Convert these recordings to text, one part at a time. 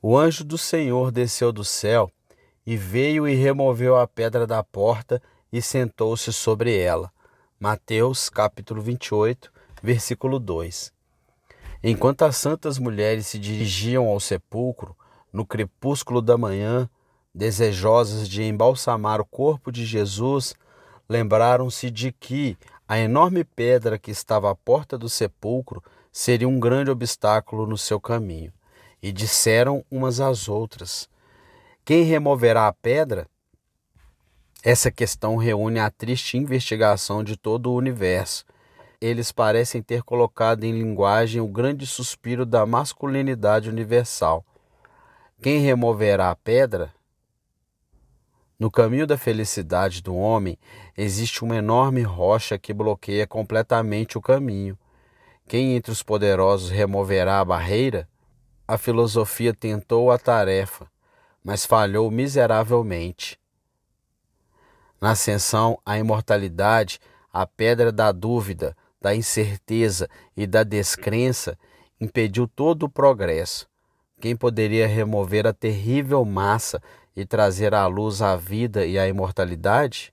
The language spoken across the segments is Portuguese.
O anjo do Senhor desceu do céu e veio e removeu a pedra da porta e sentou-se sobre ela. Mateus capítulo 28, versículo 2. Enquanto as santas mulheres se dirigiam ao sepulcro, no crepúsculo da manhã, desejosas de embalsamar o corpo de Jesus, lembraram-se de que a enorme pedra que estava à porta do sepulcro seria um grande obstáculo no seu caminho. E disseram umas às outras: quem removerá a pedra? Essa questão reúne a triste investigação de todo o universo. Eles parecem ter colocado em linguagem o grande suspiro da masculinidade universal. Quem removerá a pedra? No caminho da felicidade do homem, existe uma enorme rocha que bloqueia completamente o caminho. Quem entre os poderosos removerá a barreira? A filosofia tentou a tarefa, mas falhou miseravelmente. Na ascensão à imortalidade, a pedra da dúvida, da incerteza e da descrença impediu todo o progresso. Quem poderia remover a terrível massa e trazer à luz a vida e a imortalidade?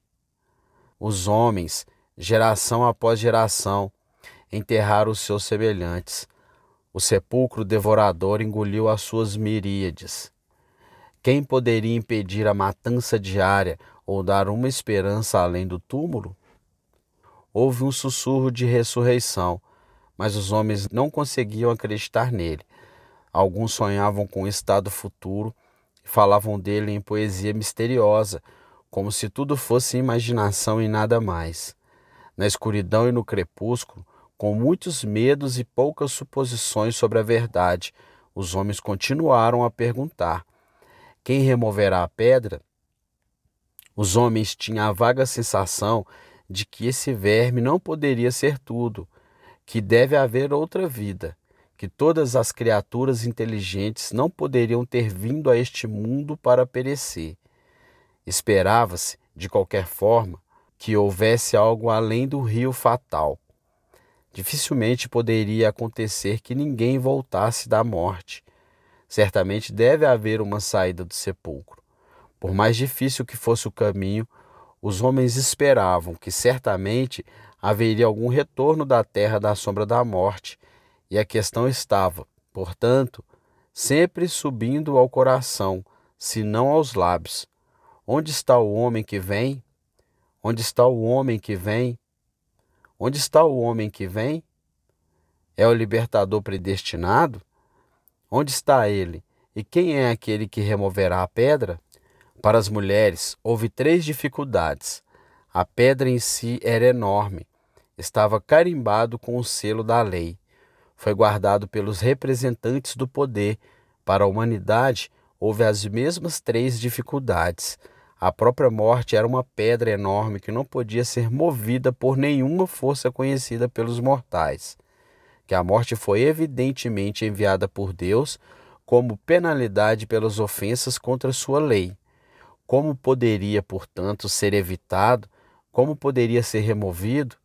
Os homens, geração após geração, enterraram os seus semelhantes. O sepulcro devorador engoliu as suas miríades. Quem poderia impedir a matança diária ou dar uma esperança além do túmulo? Houve um sussurro de ressurreição, mas os homens não conseguiam acreditar nele. Alguns sonhavam com um estado futuro e falavam dele em poesia misteriosa, como se tudo fosse imaginação e nada mais. Na escuridão e no crepúsculo, com muitos medos e poucas suposições sobre a verdade, os homens continuaram a perguntar: quem removerá a pedra? Os homens tinham a vaga sensação de que esse verme não poderia ser tudo, que deve haver outra vida, que todas as criaturas inteligentes não poderiam ter vindo a este mundo para perecer. Esperava-se, de qualquer forma, que houvesse algo além do rio fatal. Dificilmente poderia acontecer que ninguém voltasse da morte. Certamente deve haver uma saída do sepulcro. Por mais difícil que fosse o caminho, os homens esperavam que certamente haveria algum retorno da terra da sombra da morte, e a questão estava, portanto, sempre subindo ao coração, se não aos lábios. Onde está o homem que vem? Onde está o homem que vem? Onde está o homem que vem? É o libertador predestinado? Onde está ele? E quem é aquele que removerá a pedra? Para as mulheres, houve 3 dificuldades. A pedra em si era enorme. Estava carimbado com o selo da lei. Foi guardado pelos representantes do poder. Para a humanidade, houve as mesmas 3 dificuldades. A própria morte era uma pedra enorme que não podia ser movida por nenhuma força conhecida pelos mortais. Que a morte foi evidentemente enviada por Deus como penalidade pelas ofensas contra sua lei. Como poderia, portanto, ser evitado? Como poderia ser removido?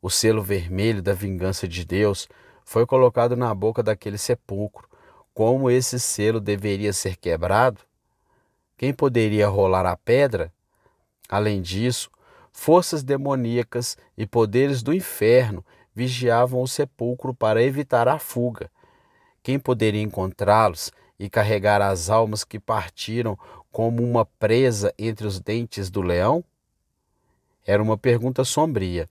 O selo vermelho da vingança de Deus foi colocado na boca daquele sepulcro. Como esse selo deveria ser quebrado? Quem poderia rolar a pedra? Além disso, forças demoníacas e poderes do inferno vigiavam o sepulcro para evitar a fuga. Quem poderia encontrá-los e carregar as almas que partiram como uma presa entre os dentes do leão? Era uma pergunta sombria.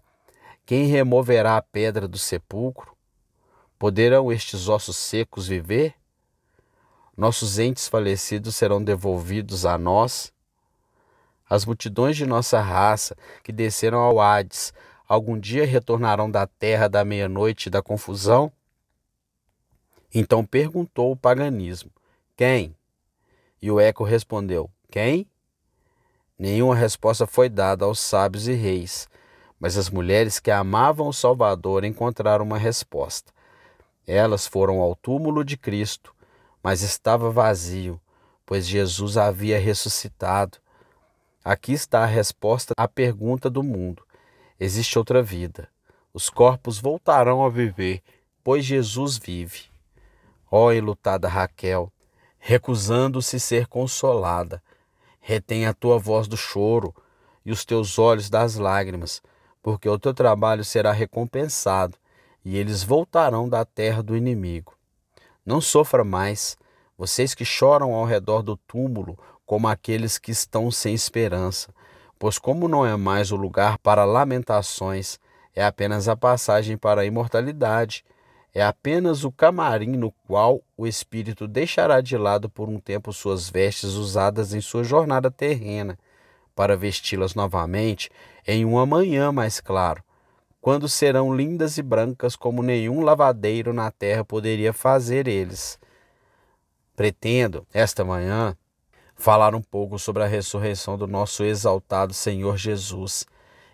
Quem removerá a pedra do sepulcro? Poderão estes ossos secos viver? Nossos entes falecidos serão devolvidos a nós? As multidões de nossa raça que desceram ao Hades algum dia retornarão da terra da meia-noite e da confusão? Então perguntou o paganismo: quem? E o eco respondeu: quem? Nenhuma resposta foi dada aos sábios e reis, mas as mulheres que amavam o Salvador encontraram uma resposta. Elas foram ao túmulo de Cristo, mas estava vazio, pois Jesus havia ressuscitado. Aqui está a resposta à pergunta do mundo: existe outra vida. Os corpos voltarão a viver, pois Jesus vive. Ó enlutada Raquel, recusando-se ser consolada. Retém a tua voz do choro e os teus olhos das lágrimas, porque o teu trabalho será recompensado, e eles voltarão da terra do inimigo. Não sofra mais, vocês que choram ao redor do túmulo, como aqueles que estão sem esperança, pois como não é mais o lugar para lamentações, é apenas a passagem para a imortalidade, é apenas o camarim no qual o espírito deixará de lado por um tempo suas vestes usadas em sua jornada terrena, para vesti-las novamente em um amanhã mais claro, quando serão lindas e brancas como nenhum lavadeiro na terra poderia fazer eles. Pretendo, esta manhã, falar um pouco sobre a ressurreição do nosso exaltado Senhor Jesus.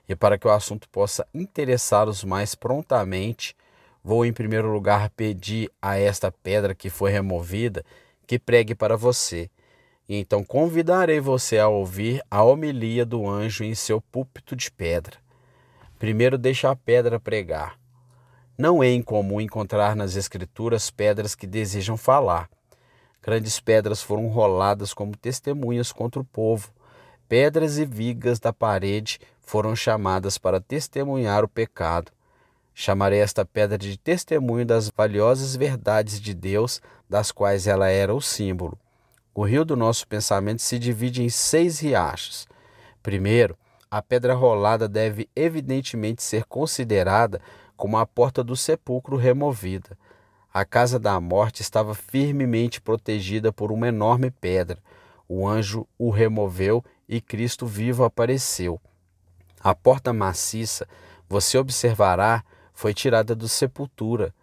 E para que o assunto possa interessá-los mais prontamente, vou em primeiro lugar pedir a esta pedra que foi removida que pregue para você. E então convidarei você a ouvir a homilia do anjo em seu púlpito de pedra. Primeiro deixa a pedra pregar. Não é incomum encontrar nas Escrituras pedras que desejam falar. Grandes pedras foram roladas como testemunhas contra o povo. Pedras e vigas da parede foram chamadas para testemunhar o pecado. Chamarei esta pedra de testemunho das valiosas verdades de Deus, das quais ela era o símbolo. O rio do nosso pensamento se divide em 6 riachos. Primeiro, a pedra rolada deve evidentemente ser considerada como a porta do sepulcro removida. A casa da morte estava firmemente protegida por uma enorme pedra. O anjo o removeu e Cristo vivo apareceu. A porta maciça, você observará, foi tirada da sepultura,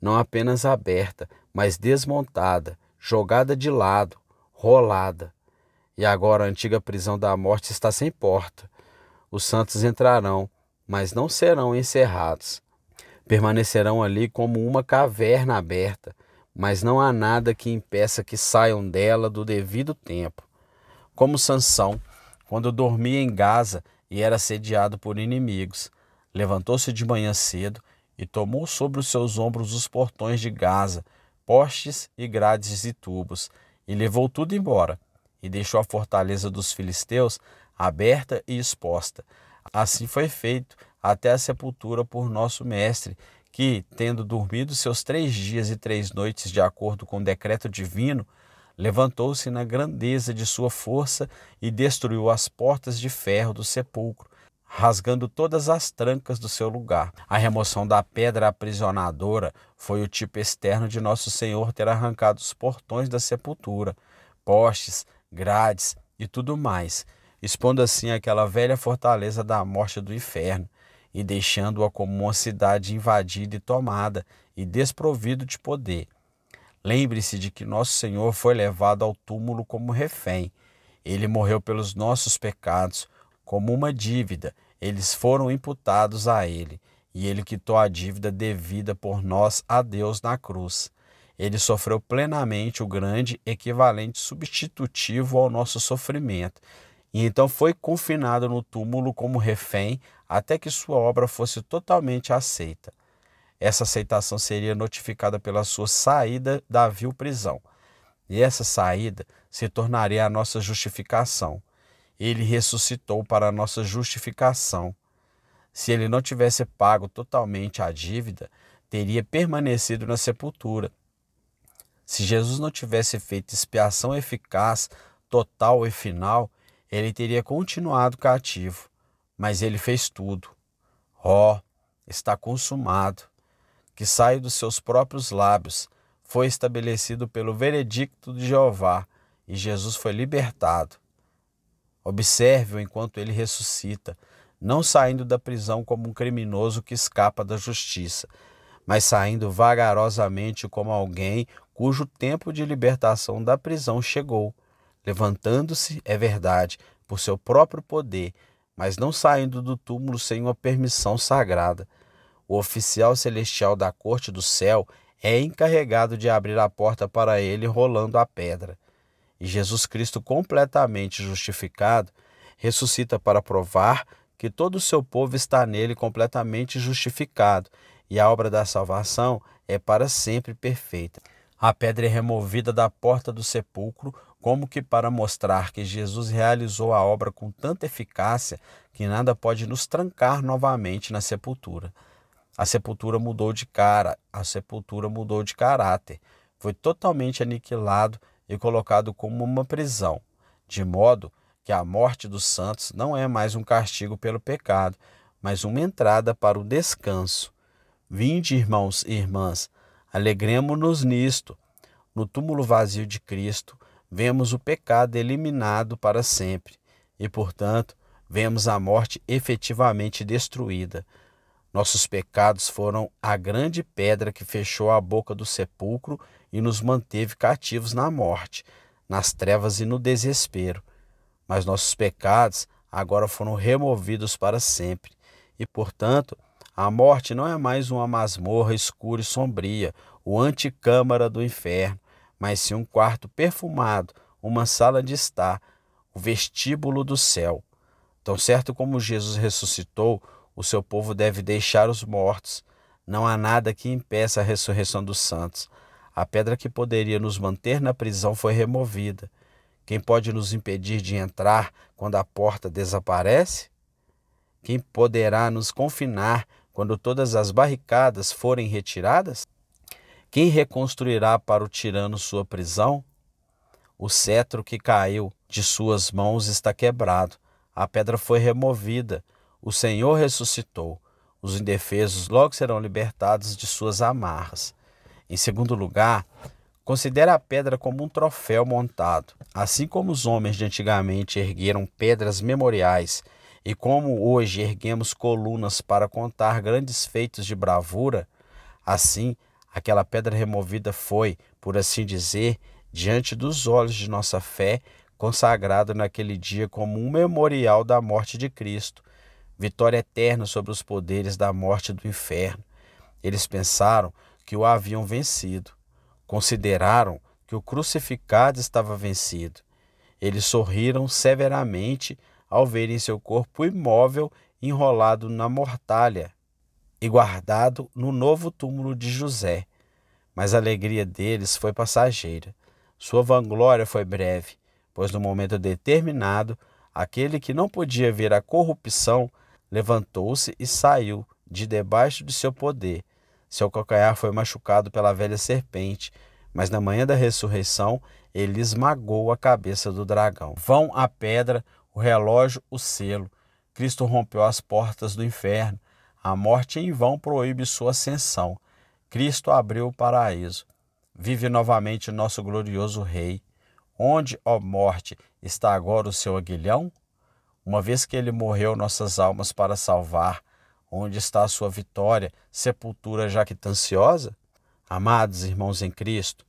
não apenas aberta, mas desmontada, jogada de lado, rolada. E agora a antiga prisão da morte está sem porta. Os santos entrarão, mas não serão encerrados. Permanecerão ali como uma caverna aberta, mas não há nada que impeça que saiam dela do devido tempo. Como Sansão, quando dormia em Gaza e era assediado por inimigos, levantou-se de manhã cedo e tomou sobre os seus ombros os portões de Gaza, postes e grades e tubos, e levou tudo embora, e deixou a fortaleza dos filisteus aberta e exposta. Assim foi feito até a sepultura por nosso mestre, que, tendo dormido seus 3 dias e 3 noites de acordo com o decreto divino, levantou-se na grandeza de sua força e destruiu as portas de ferro do sepulcro, rasgando todas as trancas do seu lugar. A remoção da pedra aprisionadora foi o tipo externo de nosso Senhor ter arrancado os portões da sepultura, postes, grades e tudo mais, expondo assim aquela velha fortaleza da morte do inferno, e deixando-a como uma cidade invadida e tomada, e desprovido de poder. Lembre-se de que nosso Senhor foi levado ao túmulo como refém. Ele morreu pelos nossos pecados, como uma dívida. Eles foram imputados a ele, e ele quitou a dívida devida por nós a Deus na cruz. Ele sofreu plenamente o grande equivalente substitutivo ao nosso sofrimento, e então foi confinado no túmulo como refém até que sua obra fosse totalmente aceita. Essa aceitação seria notificada pela sua saída da vil prisão, e essa saída se tornaria a nossa justificação. Ele ressuscitou para a nossa justificação. Se ele não tivesse pago totalmente a dívida, teria permanecido na sepultura. Se Jesus não tivesse feito expiação eficaz, total e final, ele teria continuado cativo, mas ele fez tudo. Está consumado, que sai dos seus próprios lábios, foi estabelecido pelo veredicto de Jeová, e Jesus foi libertado. Observe-o enquanto ele ressuscita, não saindo da prisão como um criminoso que escapa da justiça, mas saindo vagarosamente como alguém cujo tempo de libertação da prisão chegou, levantando-se, é verdade, por seu próprio poder, mas não saindo do túmulo sem uma permissão sagrada. O oficial celestial da corte do céu é encarregado de abrir a porta para ele rolando a pedra. E Jesus Cristo, completamente justificado, ressuscita para provar que todo o seu povo está nele completamente justificado, e a obra da salvação é para sempre perfeita. A pedra é removida da porta do sepulcro, como que para mostrar que Jesus realizou a obra com tanta eficácia que nada pode nos trancar novamente na sepultura. A sepultura mudou de cara, a sepultura mudou de caráter, foi totalmente aniquilado e colocado como uma prisão, de modo que a morte dos santos não é mais um castigo pelo pecado, mas uma entrada para o descanso. Vinde, irmãos e irmãs, alegremo-nos nisto. No túmulo vazio de Cristo, vemos o pecado eliminado para sempre e, portanto, vemos a morte efetivamente destruída. Nossos pecados foram a grande pedra que fechou a boca do sepulcro e nos manteve cativos na morte, nas trevas e no desespero. Mas nossos pecados agora foram removidos para sempre e, portanto, a morte não é mais uma masmorra escura e sombria, o anticâmara do inferno, mas sim um quarto perfumado, uma sala de estar, o vestíbulo do céu. Tão certo como Jesus ressuscitou, o seu povo deve deixar os mortos. Não há nada que impeça a ressurreição dos santos. A pedra que poderia nos manter na prisão foi removida. Quem pode nos impedir de entrar quando a porta desaparece? Quem poderá nos confinar quando todas as barricadas forem retiradas? Quem reconstruirá para o tirano sua prisão? O cetro que caiu de suas mãos está quebrado. A pedra foi removida. O Senhor ressuscitou. Os indefesos logo serão libertados de suas amarras. Em segundo lugar, considera a pedra como um troféu montado. Assim como os homens de antigamente ergueram pedras memoriais e como hoje erguemos colunas para contar grandes feitos de bravura, assim aquela pedra removida foi, por assim dizer, diante dos olhos de nossa fé, consagrada naquele dia como um memorial da morte de Cristo, vitória eterna sobre os poderes da morte e do inferno. Eles pensaram que o haviam vencido. Consideraram que o crucificado estava vencido. Eles sorriram severamente ao verem seu corpo imóvel enrolado na mortalha e guardado no novo túmulo de José. Mas a alegria deles foi passageira. Sua vanglória foi breve, pois no momento determinado, aquele que não podia ver a corrupção levantou-se e saiu de debaixo de seu poder. Seu calcanhar foi machucado pela velha serpente, mas na manhã da ressurreição ele esmagou a cabeça do dragão. Vão a pedra, o relógio, o selo. Cristo rompeu as portas do inferno. A morte em vão proíbe sua ascensão. Cristo abriu o paraíso. Vive novamente nosso glorioso Rei. Onde, ó morte, está agora o seu aguilhão? Uma vez que ele morreu nossas almas para salvar, onde está a sua vitória, sepultura jactanciosa? Amados irmãos em Cristo,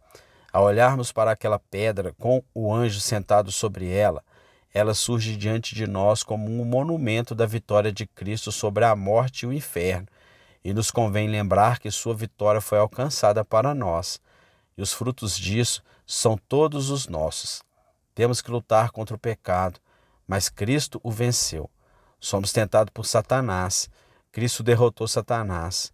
ao olharmos para aquela pedra com o anjo sentado sobre ela, ela surge diante de nós como um monumento da vitória de Cristo sobre a morte e o inferno, e nos convém lembrar que sua vitória foi alcançada para nós, e os frutos disso são todos os nossos. Temos que lutar contra o pecado, mas Cristo o venceu. Somos tentados por Satanás. Cristo derrotou Satanás.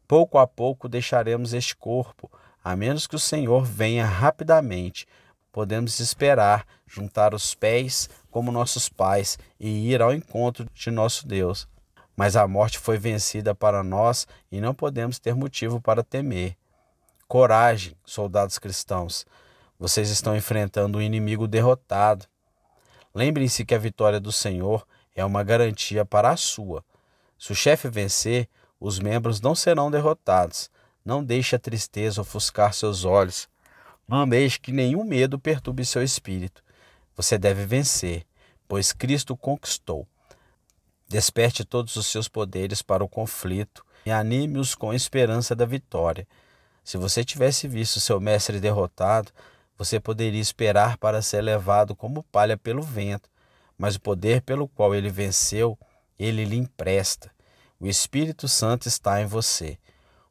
Pouco a pouco deixaremos este corpo, a menos que o Senhor venha rapidamente. Podemos esperar, juntar os pés como nossos pais e ir ao encontro de nosso Deus. Mas a morte foi vencida para nós e não podemos ter motivo para temer. Coragem, soldados cristãos. Vocês estão enfrentando um inimigo derrotado. Lembrem-se que a vitória do Senhor é uma garantia para a sua. Se o chefe vencer, os membros não serão derrotados. Não deixe a tristeza ofuscar seus olhos. Não deixe que nenhum medo perturbe seu espírito. Você deve vencer, pois Cristo conquistou. Desperte todos os seus poderes para o conflito e anime-os com a esperança da vitória. Se você tivesse visto seu mestre derrotado, você poderia esperar para ser levado como palha pelo vento, mas o poder pelo qual ele venceu, ele lhe empresta. O Espírito Santo está em você.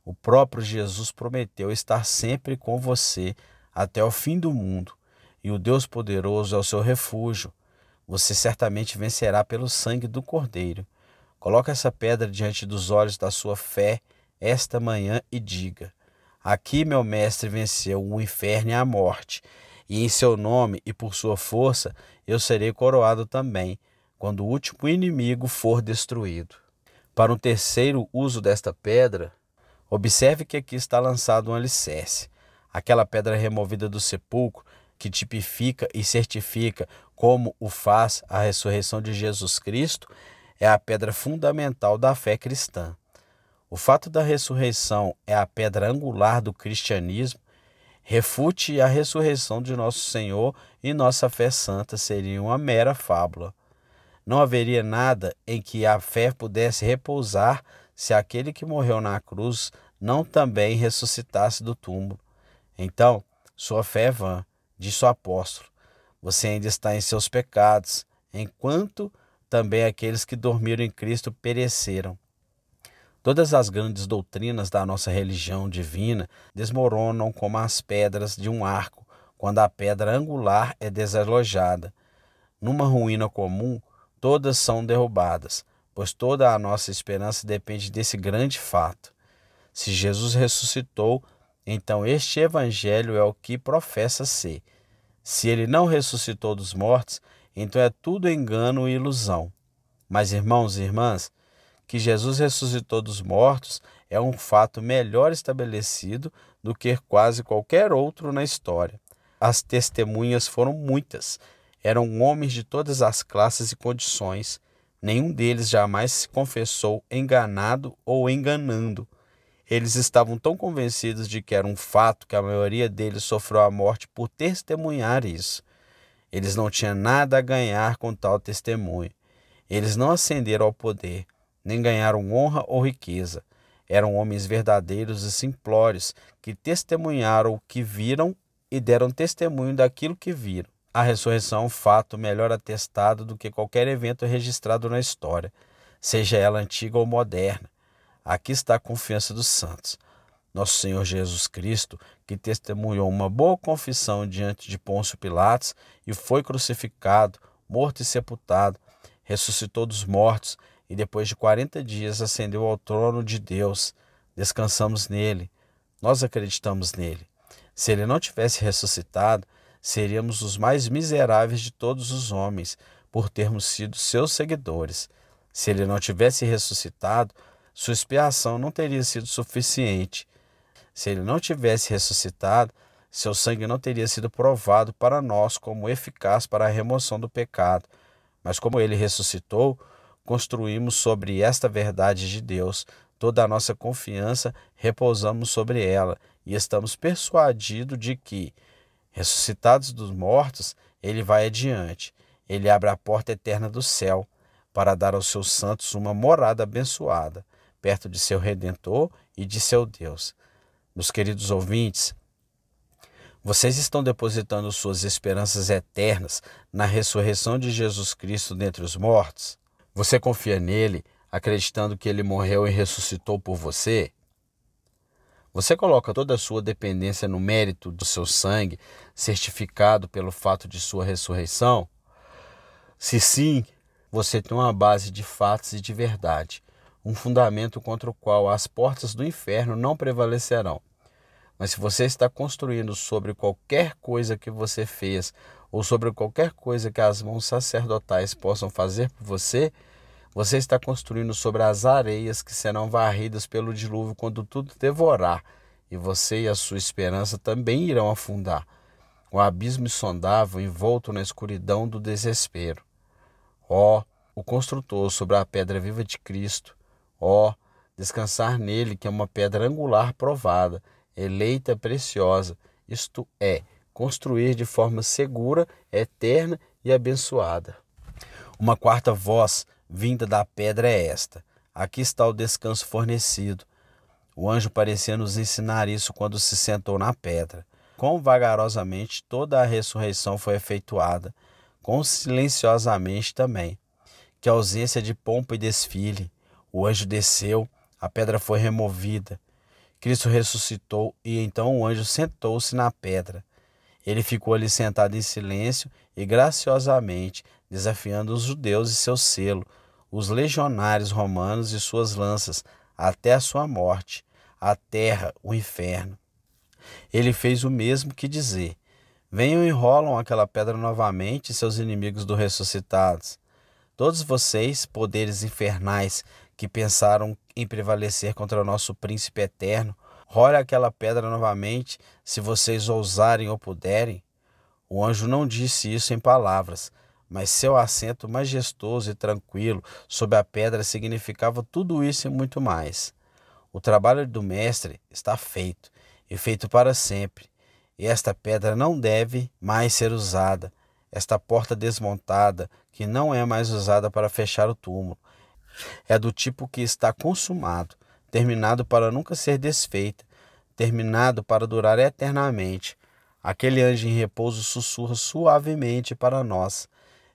O próprio Jesus prometeu estar sempre com você até o fim do mundo, e o Deus poderoso é o seu refúgio. Você certamente vencerá pelo sangue do Cordeiro. Coloque essa pedra diante dos olhos da sua fé esta manhã e diga: Aqui meu mestre venceu o inferno e a morte, e em seu nome e por sua força eu serei coroado também, quando o último inimigo for destruído. Para um terceiro uso desta pedra, observe que aqui está lançado um alicerce. Aquela pedra removida do sepulcro que tipifica e certifica como o faz a ressurreição de Jesus Cristo é a pedra fundamental da fé cristã. O fato da ressurreição é a pedra angular do cristianismo. Refute a ressurreição de nosso Senhor e nossa fé santa seria uma mera fábula. Não haveria nada em que a fé pudesse repousar se aquele que morreu na cruz não também ressuscitasse do túmulo. Então, sua fé é vã, disse o apóstolo. Você ainda está em seus pecados, enquanto também aqueles que dormiram em Cristo pereceram. Todas as grandes doutrinas da nossa religião divina desmoronam como as pedras de um arco, quando a pedra angular é desalojada. Numa ruína comum, todas são derrubadas, pois toda a nossa esperança depende desse grande fato. Se Jesus ressuscitou, então este evangelho é o que professa ser. Se ele não ressuscitou dos mortos, então é tudo engano e ilusão. Mas, irmãos e irmãs, que Jesus ressuscitou dos mortos é um fato melhor estabelecido do que quase qualquer outro na história. As testemunhas foram muitas. Eram homens de todas as classes e condições. Nenhum deles jamais se confessou enganado ou enganando. Eles estavam tão convencidos de que era um fato que a maioria deles sofreu a morte por testemunhar isso. Eles não tinham nada a ganhar com tal testemunho. Eles não ascenderam ao poder, nem ganharam honra ou riqueza. Eram homens verdadeiros e simplórios que testemunharam o que viram e deram testemunho daquilo que viram. A ressurreição é um fato melhor atestado do que qualquer evento registrado na história, seja ela antiga ou moderna. Aqui está a confiança dos santos. Nosso Senhor Jesus Cristo, que testemunhou uma boa confissão diante de Pôncio Pilatos e foi crucificado, morto e sepultado, ressuscitou dos mortos e depois de 40 dias ascendeu ao trono de Deus. Descansamos nele. Nós acreditamos nele. Se ele não tivesse ressuscitado, seríamos os mais miseráveis de todos os homens, por termos sido seus seguidores. Se ele não tivesse ressuscitado, sua expiação não teria sido suficiente. Se ele não tivesse ressuscitado, seu sangue não teria sido provado para nós como eficaz para a remoção do pecado. Mas como ele ressuscitou, construímos sobre esta verdade de Deus. Toda a nossa confiança repousamos sobre ela e estamos persuadidos de que, ressuscitados dos mortos, ele vai adiante. Ele abre a porta eterna do céu para dar aos seus santos uma morada abençoada, perto de seu Redentor e de seu Deus. Meus queridos ouvintes, vocês estão depositando suas esperanças eternas na ressurreição de Jesus Cristo dentre os mortos? Você confia nele, acreditando que ele morreu e ressuscitou por você? Você coloca toda a sua dependência no mérito do seu sangue, certificado pelo fato de sua ressurreição? Se sim, você tem uma base de fatos e de verdade, um fundamento contra o qual as portas do inferno não prevalecerão. Mas se você está construindo sobre qualquer coisa que você fez ou sobre qualquer coisa que as mãos sacerdotais possam fazer por você, você está construindo sobre as areias que serão varridas pelo dilúvio quando tudo devorar, e você e a sua esperança também irão afundar. O abismo insondável envolto na escuridão do desespero. Ó, o construtor sobre a pedra viva de Cristo. Ó, descansar nele, que é uma pedra angular provada, eleita, preciosa, isto é, construir de forma segura, eterna e abençoada. Uma quarta voz vinda da pedra é esta: aqui está o descanso fornecido. O anjo parecia nos ensinar isso quando se sentou na pedra. Quão vagarosamente toda a ressurreição foi efetuada, quão silenciosamente também. Que ausência de pompa e desfile. O anjo desceu, a pedra foi removida. Cristo ressuscitou e então o anjo sentou-se na pedra. Ele ficou ali sentado em silêncio e graciosamente desafiando os judeus e seu selo, os legionários romanos e suas lanças, até a sua morte, a terra, o inferno. Ele fez o mesmo que dizer: venham e rolam aquela pedra novamente, seus inimigos do ressuscitados. Todos vocês, poderes infernais, que pensaram em prevalecer contra o nosso príncipe eterno, role aquela pedra novamente, se vocês ousarem ou puderem. O anjo não disse isso em palavras, mas seu assento majestoso e tranquilo sob a pedra significava tudo isso e muito mais. O trabalho do Mestre está feito, e feito para sempre, e esta pedra não deve mais ser usada. Esta porta desmontada, que não é mais usada para fechar o túmulo, é do tipo que está consumado, terminado para nunca ser desfeita, terminado para durar eternamente. Aquele anjo em repouso sussurra suavemente para nós: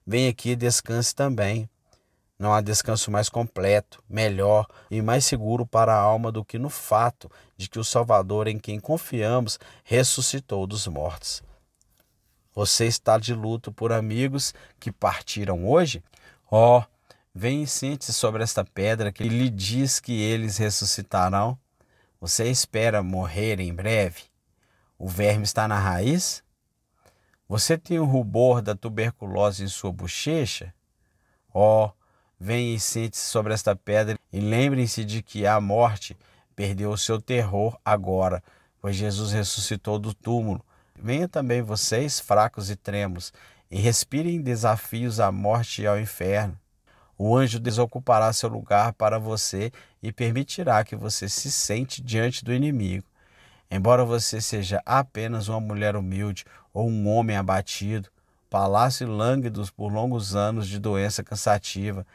vem aqui e descanse também. Não há descanso mais completo, melhor e mais seguro para a alma do que no fato de que o Salvador, em quem confiamos, ressuscitou dos mortos. Você está de luto por amigos que partiram hoje? Oh, vem e sente-se sobre esta pedra que lhe diz que eles ressuscitarão. Você espera morrer em breve? O verme está na raiz? Você tem o rubor da tuberculose em sua bochecha? Oh, vem e sente-se sobre esta pedra e lembrem-se de que a morte perdeu o seu terror agora, pois Jesus ressuscitou do túmulo. Venha também vocês, fracos e tremos, e respirem desafios à morte e ao inferno. O anjo desocupará seu lugar para você e permitirá que você se sente diante do inimigo. Embora você seja apenas uma mulher humilde ou um homem abatido, palácio lânguidos por longos anos de doença cansativa,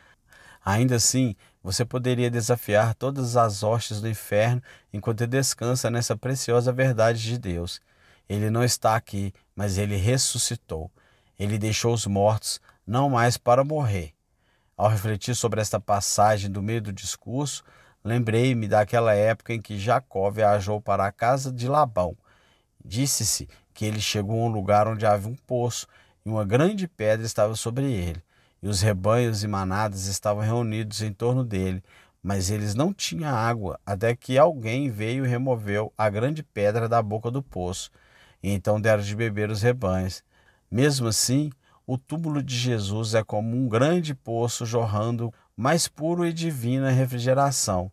ainda assim, você poderia desafiar todas as hostes do inferno enquanto descansa nessa preciosa verdade de Deus. Ele não está aqui, mas ele ressuscitou. Ele deixou os mortos não mais para morrer. Ao refletir sobre esta passagem do meio do discurso, lembrei-me daquela época em que Jacó viajou para a casa de Labão. Disse-se que ele chegou a um lugar onde havia um poço e uma grande pedra estava sobre ele. E os rebanhos e manadas estavam reunidos em torno dele, mas eles não tinham água, até que alguém veio e removeu a grande pedra da boca do poço. E então deram de beber os rebanhos. Mesmo assim, o túmulo de Jesus é como um grande poço jorrando mais puro e divina refrigeração.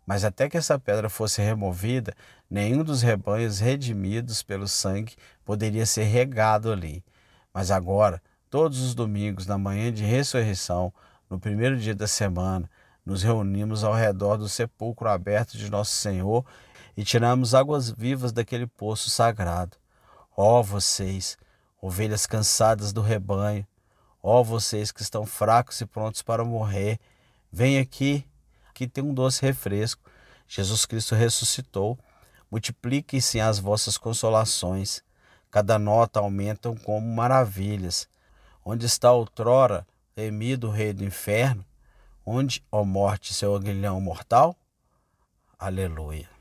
Mas até que essa pedra fosse removida, nenhum dos rebanhos redimidos pelo sangue poderia ser regado ali. Mas agora, todos os domingos, na manhã de ressurreição, no primeiro dia da semana, nos reunimos ao redor do sepulcro aberto de Nosso Senhor e tiramos águas vivas daquele poço sagrado. Ó vocês, ovelhas cansadas do rebanho, ó vocês que estão fracos e prontos para morrer, vem aqui, que tem um doce refresco. Jesus Cristo ressuscitou. Multipliquem-se as vossas consolações. Cada nota aumentam como maravilhas. Onde está outrora temido o rei do inferno? Onde, ó morte, seu aguilhão mortal? Aleluia.